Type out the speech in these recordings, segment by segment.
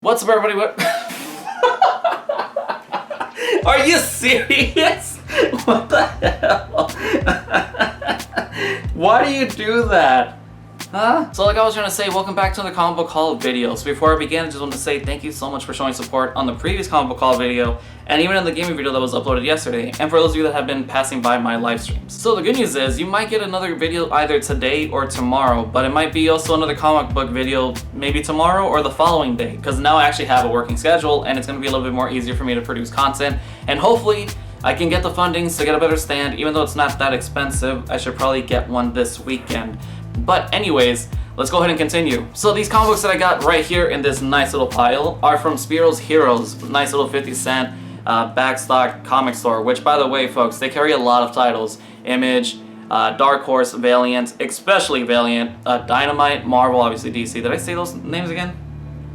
What's up, everybody? What? Are you serious? What the hell? Why do you do that? Huh? So like I was trying to say, welcome back to the comic book haul video. So before I begin, I just want to say thank you so much for showing support on the previous comic book haul video and even in the gaming video that was uploaded yesterday, and for those of you that have been passing by my live streams. So the good news is you might get another video either today or tomorrow, but it might be also another comic book video maybe tomorrow or the following day, because now I actually have a working schedule and it's going to be a little bit more easier for me to produce content, and hopefully I can get the fundings to get a better stand. Even though it's not that expensive, I should probably get one this weekend. But anyways, let's go ahead and continue. So these comic books that I got right here in this nice little pile are from Spiro's Heroes, nice little 50-cent backstock comic store, which by the way, folks, they carry a lot of titles. Image, Dark Horse, Valiant, especially Valiant, Dynamite, Marvel, obviously DC. Did I say those names again?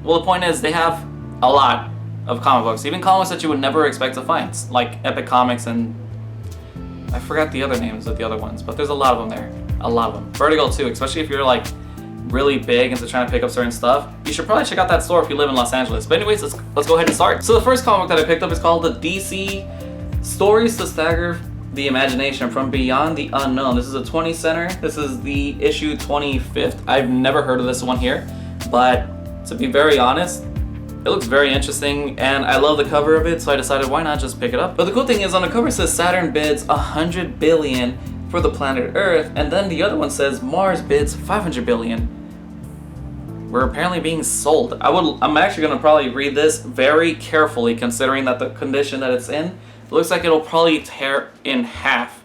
Well, the point is they have a lot of comic books, even comics that you would never expect to find, like Epic Comics, and I forgot the other names of the other ones, but there's a lot of them there. A lot of them. Vertigo too, especially if you're like really big into trying to pick up certain stuff. You should probably check out that store if you live in Los Angeles. But anyways, let's go ahead and start. So the first comic that I picked up is called the DC Stories to Stagger the Imagination from Beyond the Unknown. This is a 20-center. This is the issue 25th. I've never heard of this one here, but to be very honest, it looks very interesting, and I love the cover of it, so I decided why not just pick it up. But the cool thing is on the cover it says Saturn bids 100 billion for the planet Earth, and then the other one says Mars bids 500 billion. We're apparently being sold. I'm actually gonna probably read this very carefully, considering that the condition that it's in. It looks like it'll probably tear in half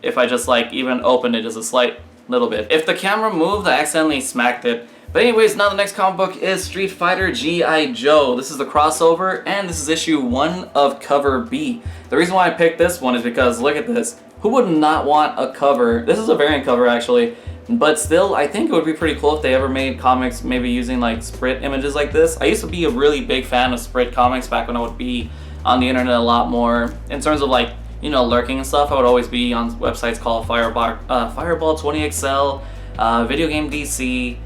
if I just like even open it just a slight little bit. If the camera moved, I accidentally smacked it. But anyways, now the next comic book is Street Fighter G.I. Joe. This is the crossover, and this is issue 1 of cover B. The reason why I picked this one is because look at this. Who would not want a cover? This is a variant cover actually, but still I think it would be pretty cool if they ever made comics maybe using like sprit images like this. I used to be a really big fan of sprit comics back when I would be on the internet a lot more. In terms of like, you know, lurking and stuff, I would always be on websites called Fireball 20XL, Video Game DC.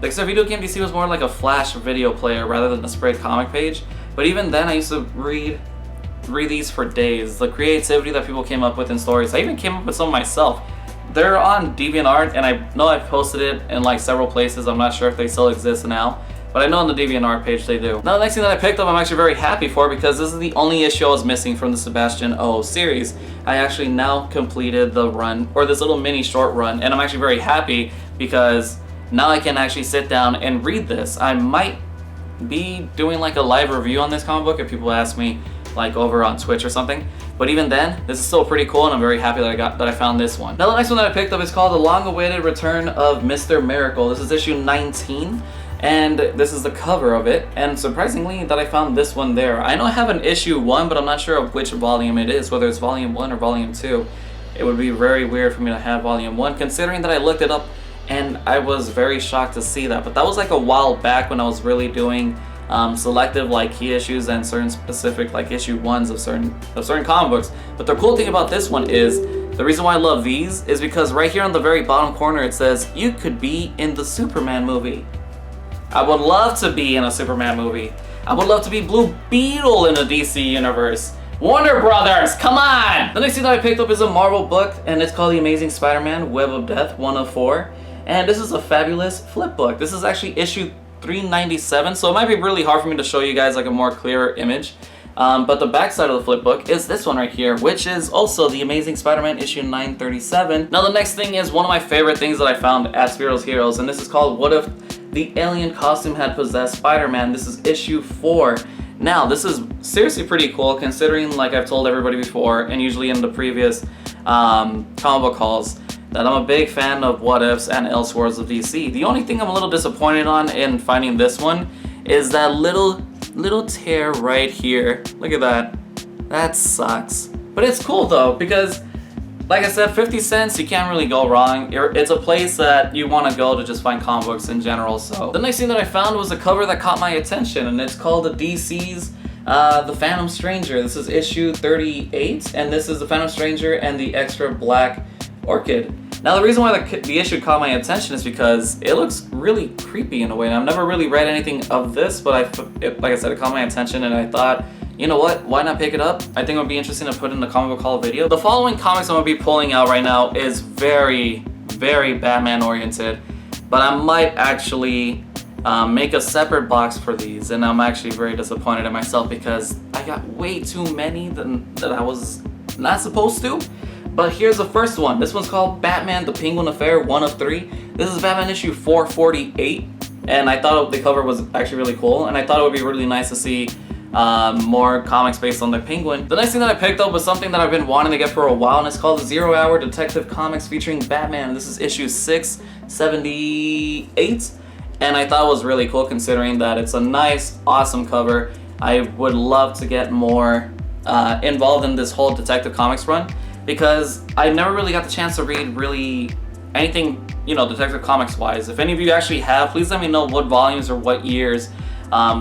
Except Video Game DC was more like a flash video player rather than a sprit comic page. But even then I used to read these for days. The creativity that people came up with in stories. I even came up with some myself. They're on DeviantArt, and I know I've posted it in like several places. I'm not sure if they still exist now, but I know on the DeviantArt page they do. Now the next thing that I picked up I'm actually very happy for, because this is the only issue I was missing from the Sebastian O series. I actually now completed the run, or this little mini short run, and I'm actually very happy because now I can actually sit down and read this. I might be doing like a live review on this comic book if people ask me, like over on Twitch or something. But even then, this is still pretty cool, and I'm very happy that I found this one. Now the next one that I picked up is called The Long-Awaited Return of Mr. Miracle. This is issue 19, and this is the cover of it. And surprisingly that I found this one there. I know I have an issue 1, but I'm not sure of which volume it is, whether it's volume 1 or volume 2. It would be very weird for me to have volume 1, considering that I looked it up and I was very shocked to see that. But that was like a while back when I was really doing selective like key issues and certain specific like issue 1s of certain comic books. But the cool thing about this one is, the reason why I love these is because right here on the very bottom corner it says you could be in the Superman movie. I would love to be in a Superman movie. I would love to be Blue Beetle in the DC universe. Warner Brothers, come on! The next thing that I picked up is a Marvel book, and it's called The Amazing Spider-Man Web of Death 1 of 4. And this is a fabulous flip book. This is actually issue 397, so it might be really hard for me to show you guys like a more clearer image. But the back side of the flip book is this one right here, which is also The Amazing Spider-Man issue 937. Now the next thing is one of my favorite things that I found at Spiro's Heroes, and this is called What If the Alien Costume Had Possessed Spider-Man. This is issue 4. Now this is seriously pretty cool, considering, like I've told everybody before, and usually in the previous comic book hauls, that I'm a big fan of What Ifs and Elseworlds of DC. The only thing I'm a little disappointed on in finding this one is that little tear right here. Look at that. That sucks. But it's cool though, because like I said, 50 cents, you can't really go wrong. It's a place that you want to go to just find comic books in general. So the next thing that I found was a cover that caught my attention, and it's called the DC's The Phantom Stranger. This is issue 38, and this is the Phantom Stranger and the extra black orchid. Now the reason why the issue caught my attention is because it looks really creepy in a way. And I've never really read anything of this, but like I said, it caught my attention and I thought, you know what, why not pick it up? I think it would be interesting to put in the comic book haul video. The following comics I'm going to be pulling out right now is very, very Batman oriented, but I might actually make a separate box for these, and I'm actually very disappointed in myself because I got way too many that I was not supposed to. But here's the first one. This one's called Batman the Penguin Affair 1 of 3. This is Batman issue 448, and I thought the cover was actually really cool, and I thought it would be really nice to see more comics based on the Penguin. The next thing that I picked up was something that I've been wanting to get for a while, and it's called the 0 Hour Detective Comics featuring Batman. This is issue 678, and I thought it was really cool considering that it's a nice, awesome cover. I would love to get more involved in this whole Detective Comics run, because I never really got the chance to read really anything, you know, Detective Comics wise. If any of you actually have, please let me know what volumes or what years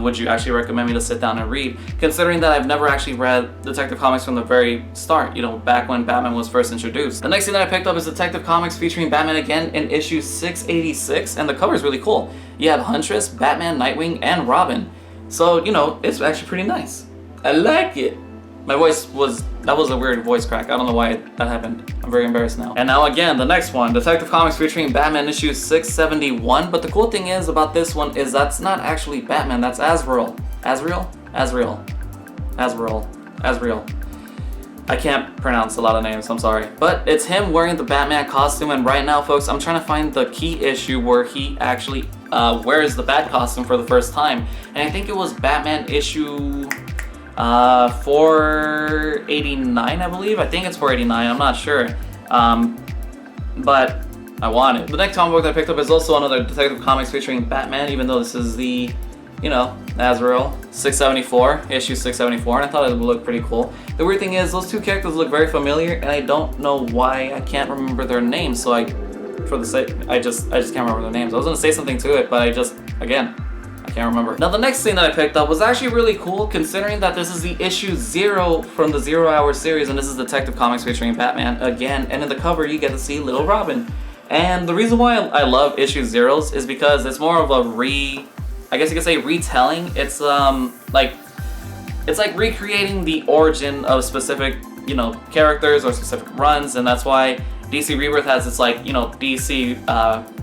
would you actually recommend me to sit down and read, considering that I've never actually read Detective Comics from the very start, you know, back when Batman was first introduced. The next thing that I picked up is Detective Comics featuring Batman again in issue 686, and the cover is really cool. You have Huntress, Batman, Nightwing, and Robin. So, you know, it's actually pretty nice. I like it. My voice that was a weird voice crack. I don't know why that happened. I'm very embarrassed now. And now again, the next one, Detective Comics featuring Batman issue 671. But the cool thing is about this one is that's not actually Batman, that's Azrael. Azrael? I can't pronounce a lot of names, I'm sorry. But it's him wearing the Batman costume, and right now, folks, I'm trying to find the key issue where he actually wears the Bat costume for the first time. And I think it was Batman issue 489, I believe. I think it's 489, I'm not sure. But I want it. The next comic book that I picked up is also another Detective Comics featuring Batman, even though this is the, you know, Azrael 674, issue 674, and I thought it would look pretty cool. The weird thing is, those two characters look very familiar, and I don't know why I can't remember their names, so I just can't remember their names. I was gonna say something to it, but I can't remember. Now the next thing that I picked up was actually really cool, considering that this is the issue 0 from the 0 Hour series, and this is Detective Comics featuring Batman again, and in the cover you get to see Little Robin. And the reason why I love issue 0s is because it's more of a I guess you could say retelling. It's like recreating the origin of specific, you know, characters or specific runs, and that's why DC Rebirth has its, like, you know, DC,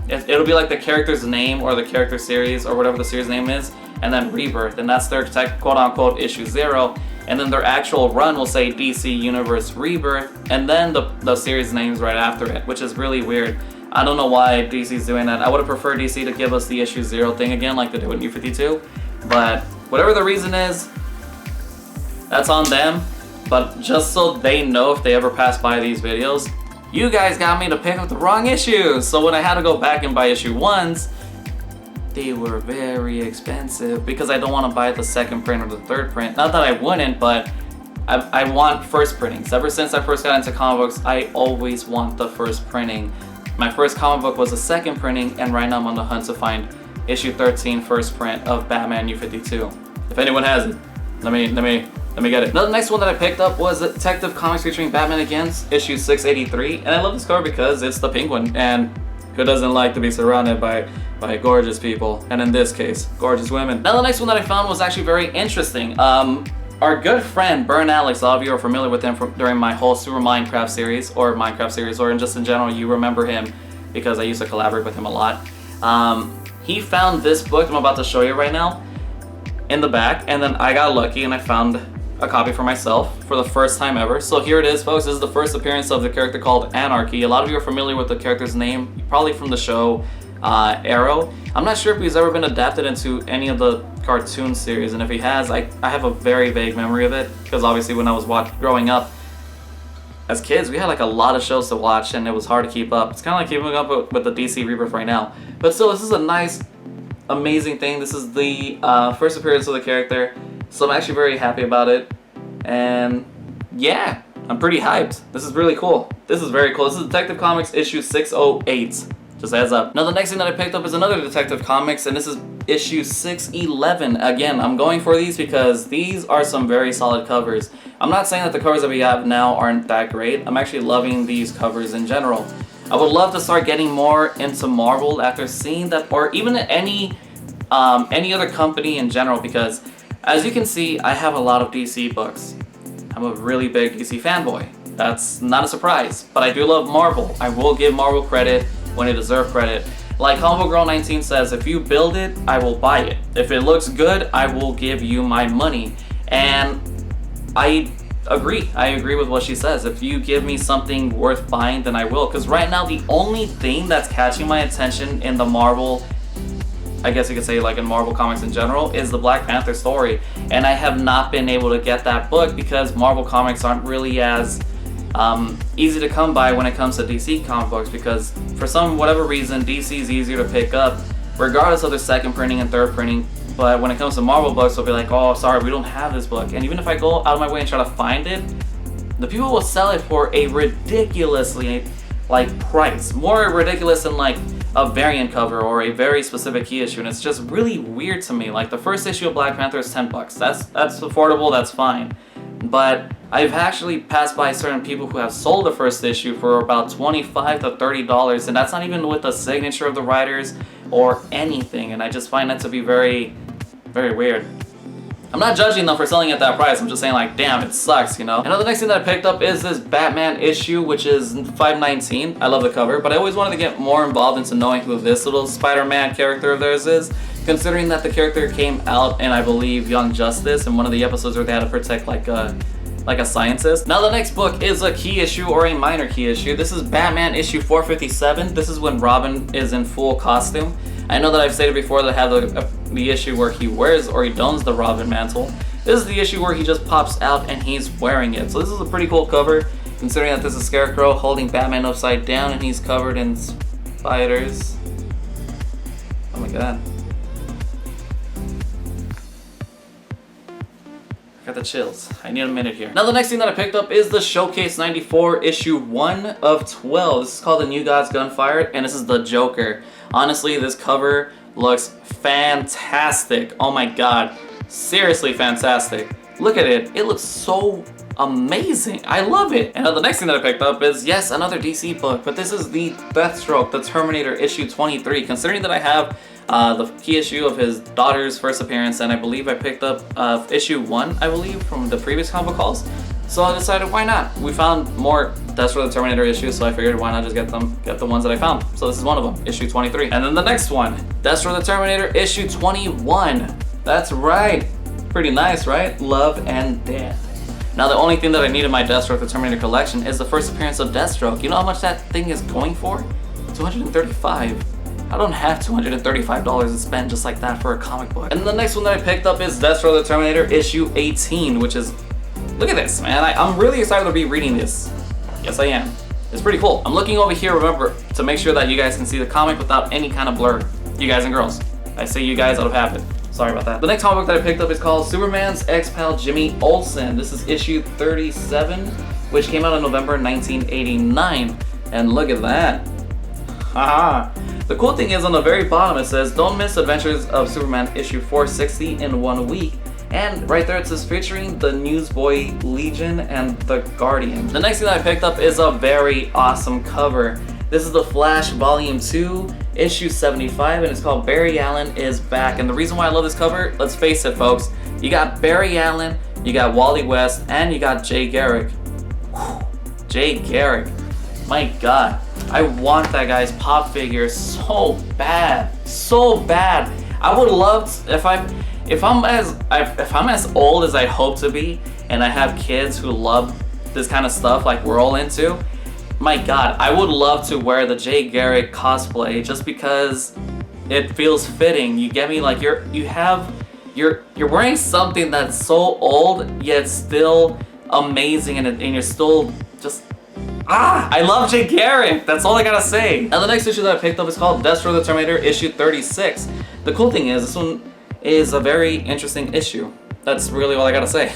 it'll be like the character's name or the character series or whatever the series name is, and then Rebirth, and that's their quote-unquote issue 0, and then their actual run will say DC Universe Rebirth, and then the series names right after it, which is really weird. I don't know why DC's doing that. I would have preferred DC to give us the issue 0 thing again like they did with New 52, but whatever the reason is, that's on them. But just so they know if they ever pass by these videos, you guys got me to pick up the wrong issues. So when I had to go back and buy issue 1s, they were very expensive because I don't want to buy the second print or the third print. Not that I wouldn't, but I want first printings. Ever since I first got into comic books, I always want the first printing. My first comic book was a second printing, and right now I'm on the hunt to find issue 13 first print of Batman New 52. If anyone has it, let me get it. Now the next one that I picked up was Detective Comics featuring Batman again, issue 683, and I love this cover because it's the Penguin, and who doesn't like to be surrounded by gorgeous people, and in this case, gorgeous women. Now the next one that I found was actually very interesting. Our good friend Burn Alex, a lot of you are familiar with him during my whole Super Minecraft series, or just in general, you remember him because I used to collaborate with him a lot. He found this book I'm about to show you right now in the back, and then I got lucky and I found a copy for myself for the first time ever. So here it is, folks. This is the first appearance of the character called Anarchy. A lot of you are familiar with the character's name, probably from the show Arrow. I'm not sure if he's ever been adapted into any of the cartoon series, and if he has, I have a very vague memory of it, because obviously when I was growing up as kids, we had like a lot of shows to watch and it was hard to keep up. It's kind of like keeping up with the DC Rebirth right now. But still, this is a nice, amazing thing. This is the first appearance of the character, so I'm actually very happy about it. And yeah, I'm pretty hyped. This is really cool. This is very cool. This is Detective Comics issue 608. Just heads up. Now the next thing that I picked up is another Detective Comics, and this is issue 611. Again, I'm going for these because these are some very solid covers. I'm not saying that the covers that we have now aren't that great. I'm actually loving these covers in general. I would love to start getting more into Marvel after seeing that, or even any other company in general, because as you can see, I have a lot of DC books. I'm a really big DC fanboy. That's not a surprise, but I do love Marvel. I will give Marvel credit when they deserve credit. Like Combo Girl 19 says, if you build it, I will buy it. If it looks good, I will give you my money. And I agree with what she says. If you give me something worth buying, then I will. Because right now, the only thing that's catching my attention in the Marvel, I guess you could say like in Marvel Comics in general, is the Black Panther story. And I have not been able to get that book because Marvel Comics aren't really as easy to come by when it comes to DC comic books, because for whatever reason, DC is easier to pick up regardless of their second printing and third printing. But when it comes to Marvel books, they'll be like, oh, sorry, we don't have this book. And even if I go out of my way and try to find it, the people will sell it for a ridiculously price. More ridiculous than like a variant cover or a very specific key issue. And it's just really weird to me. Like the first issue of Black Panther is $10. That's affordable, that's fine. But I've actually passed by certain people who have sold the first issue for about $25 to $30, and that's not even with the signature of the writers or anything, and I just find that to be very, very weird. I'm not judging them for selling at that price, I'm just saying like, damn, it sucks, you know? And the next thing that I picked up is this Batman issue, which is 519. I love the cover, but I always wanted to get more involved into knowing who this little Spider-Man character of theirs is, considering that the character came out in, I believe, Young Justice in one of the episodes where they had to protect like a scientist. Now the next book is a key issue or a minor key issue. This is Batman issue 457. This is when Robin is in full costume. I know that I've stated before that I have the issue where he wears or he dons the Robin mantle. This is the issue where he just pops out and he's wearing it. So this is a pretty cool cover, considering that this is Scarecrow holding Batman upside down and he's covered in spiders. Oh my god. Got the chills. I need a minute here. Now the next thing that I picked up is the Showcase 94 issue 1 of 12. This is called The New Gods Gunfire, and this is the Joker. Honestly, this cover looks fantastic. Oh my god. Seriously fantastic. Look at it. It looks so amazing. I love it. And the next thing that I picked up is, yes, another DC book, but this is the Deathstroke, the Terminator issue 23. Considering that I have the key issue of his daughter's first appearance, and I believe I picked up issue 1, I believe, from the previous comic calls. So I decided, why not? We found more Deathstroke the Terminator issues, so I figured why not just get the ones that I found. So this is one of them, issue 23. And then the next one, Deathstroke the Terminator issue 21. That's right. Pretty nice, right? Love and Death. Now the only thing that I need in my Deathstroke the Terminator collection is the first appearance of Deathstroke. You know how much that thing is going for? $235. I don't have $235 to spend just like that for a comic book. And the next one that I picked up is Deathstroke the Terminator issue 18, which is, look at this, man. I'm really excited to be reading this. Yes, I am. It's pretty cool. I'm looking over here, remember, to make sure that you guys can see the comic without any kind of blur. You guys and girls. I say you guys out of habit. Sorry about that. The next comic book that I picked up is called Superman's ex-pal Jimmy Olsen. This is issue 37, which came out in November 1989. And look at that. Haha. The cool thing is on the very bottom it says, don't miss Adventures of Superman issue 460 in 1 week. And right there it says featuring the Newsboy Legion and the Guardian. The next thing that I picked up is a very awesome cover. This is the Flash Volume 2, issue 75, and it's called Barry Allen is Back. And the reason why I love this cover, let's face it folks, you got Barry Allen, you got Wally West, and you got Jay Garrick. Whew. Jay Garrick. My god. I want that guy's pop figure so bad. So bad. I would love to, if I'm as old as I hope to be, and I have kids who love this kind of stuff like we're all into, my god, I would love to wear the Jay Garrick cosplay just because it feels fitting. You get me? Like you're wearing something that's so old yet still amazing, and you're still just I love Jay Garrick. That's all I gotta say. Now the next issue that I picked up is called Deathstroke the Terminator issue 36. The cool thing is this one is a very interesting issue. That's really all I gotta say.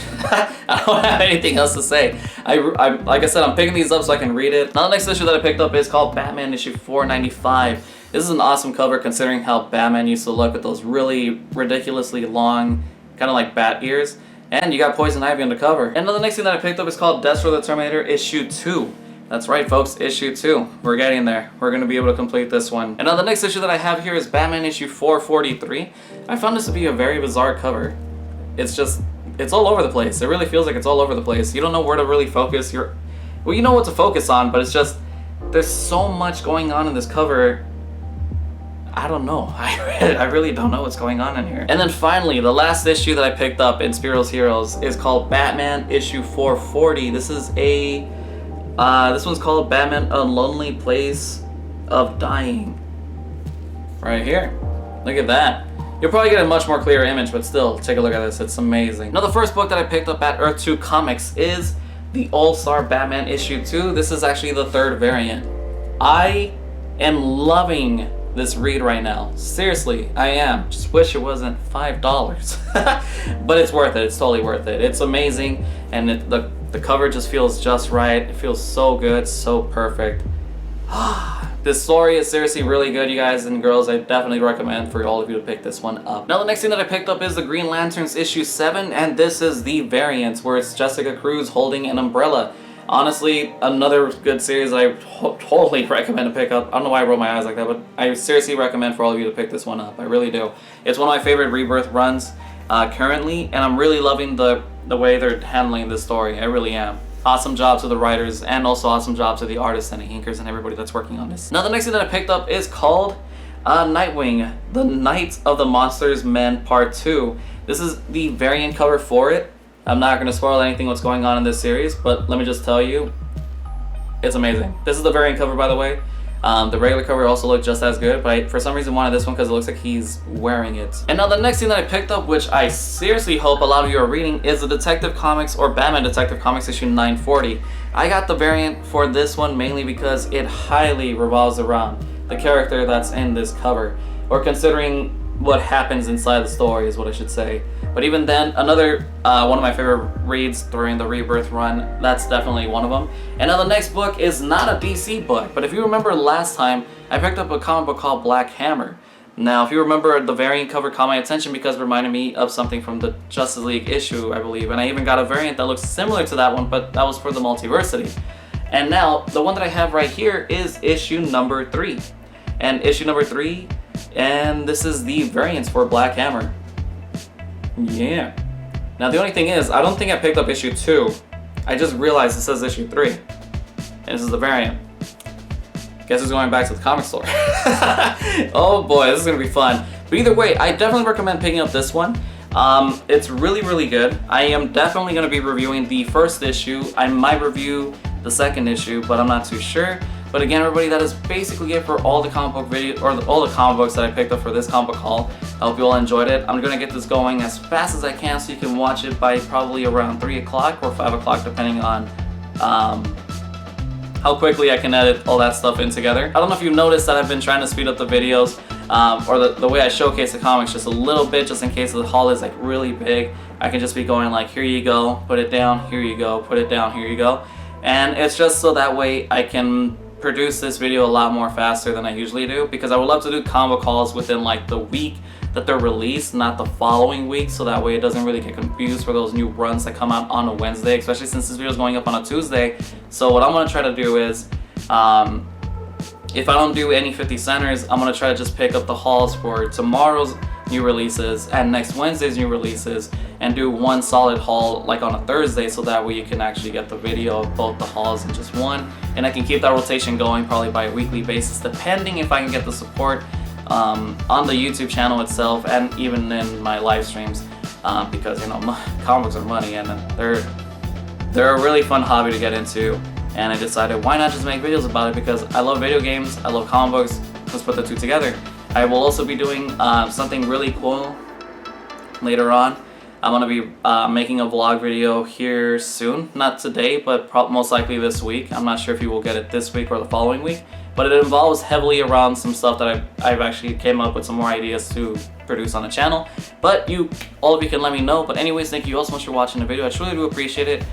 I don't have anything else to say. Like I said, I'm picking these up so I can read it. Now the next issue that I picked up is called Batman issue 495. This is an awesome cover considering how Batman used to look with those really ridiculously long, kind of like bat ears. And you got Poison Ivy on the cover. And then the next thing that I picked up is called Deathstroke the Terminator issue 2. That's right, folks, issue 2. We're getting there. We're going to be able to complete this one. And now the next issue that I have here is Batman issue 443. I found this to be a very bizarre cover. It's all over the place. It really feels like it's all over the place. You don't know where to really focus. Well, you know what to focus on, but it's just, there's so much going on in this cover. I don't know. I really don't know what's going on in here. And then finally, the last issue that I picked up in Spiral's Heroes is called Batman issue 440. This is this one's called Batman: A Lonely Place of Dying. Right here. Look at that. You'll probably get a much more clear image, but still, take a look at this. It's amazing. Now, the first book that I picked up at Earth 2 Comics is the All-Star Batman issue 2. This is actually the 3rd variant. I am loving this read right now. Seriously, I am. Just wish it wasn't $5. But it's worth it. It's totally worth it. It's amazing, and the cover just feels just right. It feels so good, so perfect. This story is seriously really good, you guys and girls. I definitely recommend for all of you to pick this one up. Now, the next thing that I picked up is the Green Lanterns issue 7, and this is the variant where it's Jessica Cruz holding an umbrella. Honestly, another good series that I totally recommend to pick up. I don't know why I rolled my eyes like that, but I seriously recommend for all of you to pick this one up. I really do. It's one of my favorite Rebirth runs currently, and I'm really loving the way they're handling this story. I really am. Awesome job to the writers, and also awesome job to the artists and the inkers and everybody that's working on this. Now, the next thing that I picked up is called Nightwing, The Night of the Monsters Men Part 2. This is the variant cover for it. I'm not going to spoil anything what's going on in this series, but let me just tell you, it's amazing. This is the variant cover, by the way. The regular cover also looked just as good, but I, for some reason, wanted this one because it looks like he's wearing it. And now the next thing that I picked up, which I seriously hope a lot of you are reading, is the Detective Comics or Batman Detective Comics issue 940. I got the variant for this one mainly because it highly revolves around the character that's in this cover, or considering what happens inside the story is what I should say. But even then, another one of my favorite reads during the Rebirth run, that's definitely one of them. And now the next book is not a DC book, but if you remember last time, I picked up a comic book called Black Hammer. Now, if you remember, the variant cover caught my attention because it reminded me of something from the Justice League issue, I believe. And I even got a variant that looks similar to that one, but that was for the Multiversity. And now, the one that I have right here is issue number 3. And issue number 3, and this is the variants for Black Hammer. Yeah. Now the only thing is, I don't think I picked up issue 2. I just realized it says issue 3. And this is the variant. Guess who's going back to the comic store? Oh boy, this is gonna be fun. But either way, I definitely recommend picking up this one. It's really, really good. I am definitely gonna be reviewing the first issue. I might review the second issue, but I'm not too sure. But again, everybody, that is basically it for all the comic book videos, or all the comic books that I picked up for this comic book haul. I hope you all enjoyed it. I'm gonna get this going as fast as I can so you can watch it by probably around 3 o'clock or 5 o'clock, depending on how quickly I can edit all that stuff in together. I don't know if you've noticed that I've been trying to speed up the videos, or the way I showcase the comics just a little bit, just in case the haul is like really big. I can just be going like, here you go, put it down, here you go, put it down, here you go. And it's just so that way I can produce this video a lot more faster than I usually do, because I would love to do combo calls within like the week that they're released, not the following week, so that way it doesn't really get confused for those new runs that come out on a Wednesday, especially since this video is going up on a Tuesday. So what I'm going to try to do is, if I don't do any 50 centers, I'm going to try to just pick up the hauls for tomorrow's new releases and next Wednesday's new releases, and do one solid haul like on a Thursday, so that way you can actually get the video of both the hauls in just one, and I can keep that rotation going probably by a weekly basis, depending if I can get the support on the YouTube channel itself and even in my live streams, because you know, comics are money, and they're a really fun hobby to get into, and I decided why not just make videos about it, because I love video games, I love comic books. Let's put the two together. I will also be doing something really cool later on. I'm going to be making a vlog video here soon. Not today, but most likely this week. I'm not sure if you will get it this week or the following week. But it involves heavily around some stuff that I've actually came up with some more ideas to produce on the channel. But all of you can let me know. But anyways, thank you all so much for watching the video. I truly do appreciate it.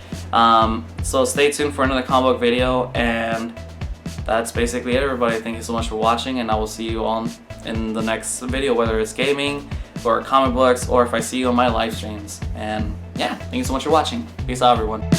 So stay tuned for another comic book video. And that's basically it, everybody. Thank you so much for watching. And I will see you all in the next video, whether it's gaming or comic books, or if I see you on my live streams. And yeah, thank you so much for watching. Peace out, everyone.